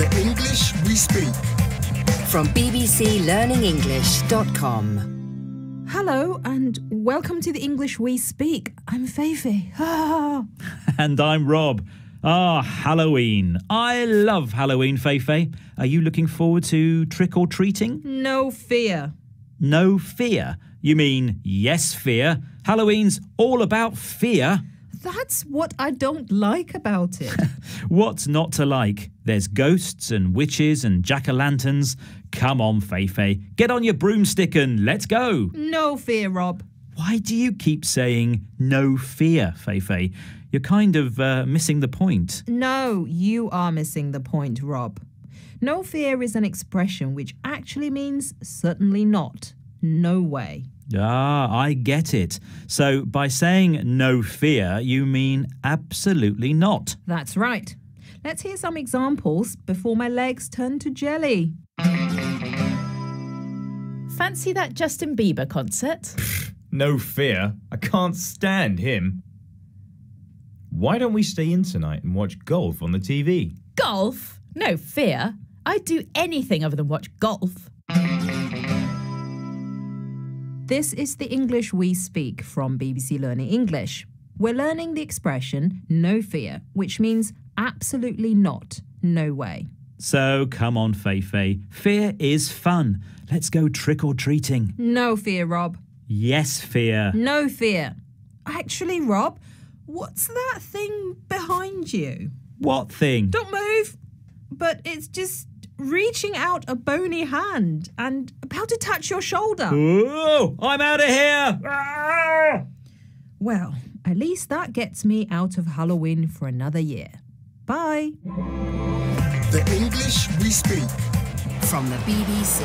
The English we speak. From bbclearningenglish.com. Hello and welcome to the English we speak. I'm Feifei. And I'm Rob. Halloween. I love Halloween, Feifei. Are you looking forward to trick-or-treating? No fear. No fear? You mean yes fear? Halloween's all about fear. That's what I don't like about it. What's not to like? There's ghosts and witches and jack-o'-lanterns. Come on, Feifei. Get on your broomstick and let's go. No fear, Rob. Why do you keep saying no fear, Feifei? You're kind of missing the point. No, you are missing the point, Rob. No fear is an expression which actually means certainly not. No way. I get it. So by saying no fear, you mean absolutely not. That's right. Let's hear some examples before my legs turn to jelly. Fancy that Justin Bieber concert? No fear. I can't stand him. Why don't we stay in tonight and watch golf on the TV? Golf? No fear. I'd do anything other than watch golf. This is the English we speak from BBC Learning English. We're learning the expression no fear, which means absolutely not, no way. So come on, Feifei. Fear is fun. Let's go trick-or-treating. No fear, Rob. Yes, fear. No fear. Actually, Rob, what's that thing behind you? What thing? Don't move. But it's just reaching out a bony hand and about to touch your shoulder. Oh, I'm out of here. Well, at least that gets me out of Halloween for another year. Bye. The English we speak. From the BBC.